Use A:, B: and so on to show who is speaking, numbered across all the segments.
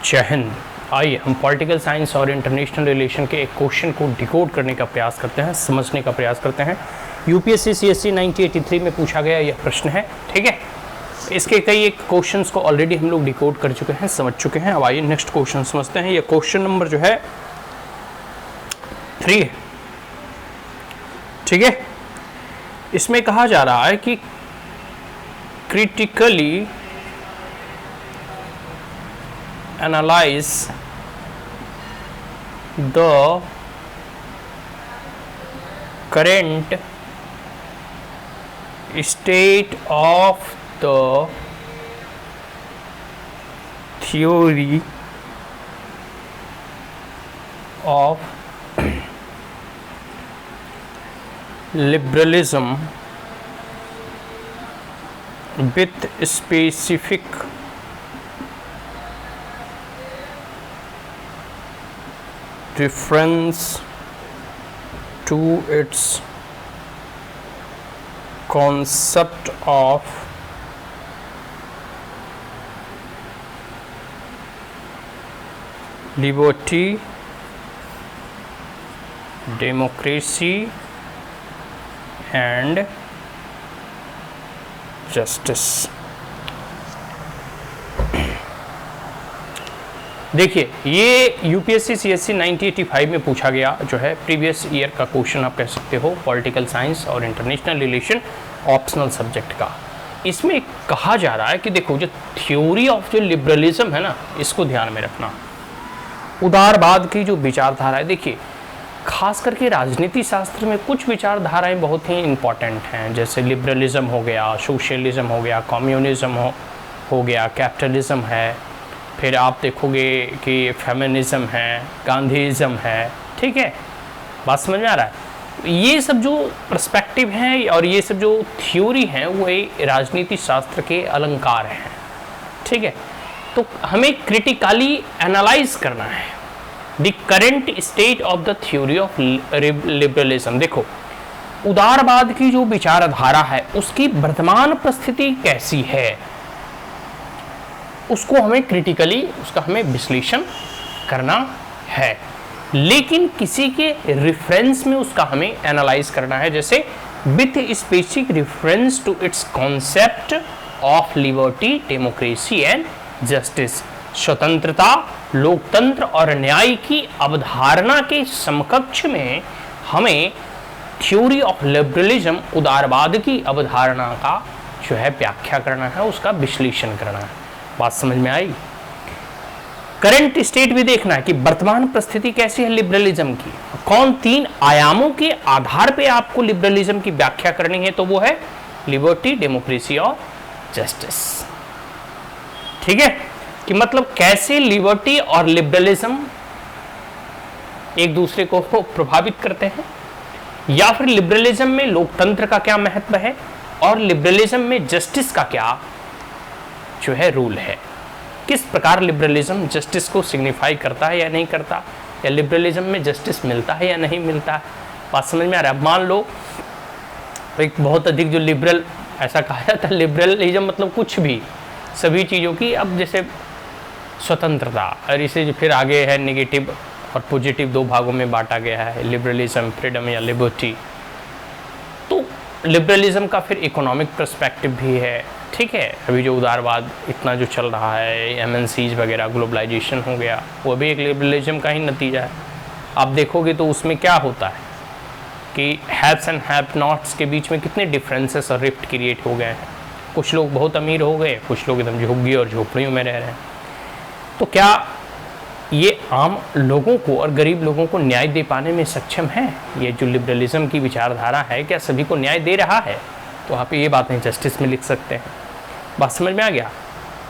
A: जय हिंद। आइए हम पॉलिटिकल साइंस और इंटरनेशनल रिलेशन के एक क्वेश्चन को डिकोड करने का प्रयास करते हैं, समझने का प्रयास करते हैं। यूपीएससी सीएससी 1983 में पूछा गया यह प्रश्न है, ठीक है। इसके कई एक क्वेश्चंस को ऑलरेडी हम लोग डिकोड कर चुके हैं, समझ चुके हैं। अब आइए नेक्स्ट क्वेश्चन समझते हैं। यह क्वेश्चन नंबर जो है 3 है, ठीक है। इसमें कहा जा रहा है कि critically analyze the current state of the theory of liberalism with specific reference to its concept of liberty, democracy and justice। देखिए, ये यूपीएससी सीएससी 1985 में पूछा गया जो है प्रीवियस ईयर का क्वेश्चन आप कह सकते हो, पॉलिटिकल साइंस और इंटरनेशनल रिलेशन ऑप्शनल सब्जेक्ट का। इसमें कहा जा रहा है कि देखो, जो थ्योरी ऑफ जो लिबरलिज्म है ना, इसको ध्यान में रखना। उदारवाद की जो विचारधारा है, देखिए खास करके राजनीति शास्त्र में कुछ विचारधाराएं बहुत ही इंपॉर्टेंट हैं, जैसे लिबरलिज्म हो गया, सोशलिज्म हो गया, कम्युनिज्म हो गया, कैपिटलिज्म है, फिर आप देखोगे कि फेमिनिज्म है, गांधीइज्म है, ठीक है। बात समझ में आ रहा है। ये सब जो पर्सपेक्टिव हैं और ये सब जो थ्योरी हैं वो राजनीति शास्त्र के अलंकार हैं, ठीक है। तो हमें क्रिटिकली एनालाइज करना है the current state of the theory of liberalism. देखो, उदारवाद की जो विचारधारा है उसकी वर्तमान परिस्थिति कैसी है, उसको हमें क्रिटिकली उसका हमें विश्लेषण करना है, लेकिन किसी के रेफरेंस में उसका हमें एनालाइज करना है, जैसे with specific reference to its concept of liberty, democracy and justice. स्वतंत्रता, लोकतंत्र और न्याय की अवधारणा के समकक्ष में हमें थ्योरी ऑफ लिबरलिज्म, उदारवाद की अवधारणा का जो है व्याख्या करना है, उसका विश्लेषण करना है। बात समझ में आई। करंट स्टेट भी देखना है कि वर्तमान परिस्थिति कैसी है लिबरलिज्म की, कौन 3 आयामों के आधार पे आपको लिबरलिज्म की व्याख्या करनी है, तो वो है लिबर्टी, डेमोक्रेसी और जस्टिस, ठीक है। कि मतलब कैसे लिबर्टी और लिबरलिज्म एक दूसरे को प्रभावित करते हैं, या फिर लिबरलिज्म में लोकतंत्र का क्या महत्व है और लिबरलिज्म में जस्टिस का क्या जो है रूल है, किस प्रकार लिबरलिज्म जस्टिस को सिग्निफाई करता है या नहीं करता, या लिबरलिज्म में जस्टिस मिलता है या नहीं मिलता है। बात समझ में आ रहा है। मान लो एक बहुत अधिक जो लिबरल, ऐसा कहा जाता है लिबरलिज्म मतलब कुछ भी, सभी चीज़ों की, अब जैसे स्वतंत्रता, और इसे फिर आगे है नेगेटिव और पॉजिटिव 2 भागों में बांटा गया है, लिबरलिज्म, फ्रीडम या लिबर्टी। तो लिबरलिज्म का फिर इकोनॉमिक पर्सपेक्टिव भी है, ठीक है। अभी जो उदारवाद इतना जो चल रहा है, एमएनसीज वगैरह, ग्लोबलाइजेशन हो गया, वो भी एक लिबरलिज्म का ही नतीजा है। आप देखोगे तो उसमें क्या होता है कि हैव्स एंड हैव नॉट्स के बीच में कितने डिफरेंसेस और रिफ्ट क्रिएट हो गए हैं। कुछ लोग बहुत अमीर हो गए, कुछ लोग एकदम झुग्गी और झोपड़ियों में रह रहे हैं। तो क्या ये आम लोगों को और गरीब लोगों को न्याय दे पाने में सक्षम है? ये जो लिबरलिज्म की विचारधारा है, क्या सभी को न्याय दे रहा है? तो आप ये बातें जस्टिस में लिख सकते हैं। बात समझ में आ गया।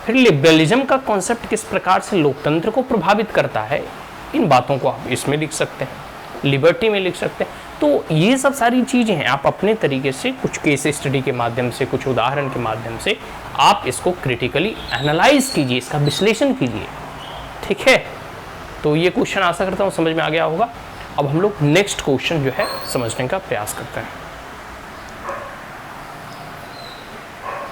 A: फिर लिबरलिज्म का कॉन्सेप्ट किस प्रकार से लोकतंत्र को प्रभावित करता है, इन बातों को आप इसमें लिख सकते हैं, लिबर्टी में लिख सकते हैं। तो ये सब सारी चीज़ें हैं, आप अपने तरीके से कुछ केस स्टडी के माध्यम से, कुछ उदाहरण के माध्यम से आप इसको क्रिटिकली एनालाइज कीजिए, इसका विश्लेषण कीजिए, ठीक है। तो ये क्वेश्चन आशा करता हूँ समझ में आ गया होगा। अब हम लोग नेक्स्ट क्वेश्चन जो है समझने का प्रयास करते हैं।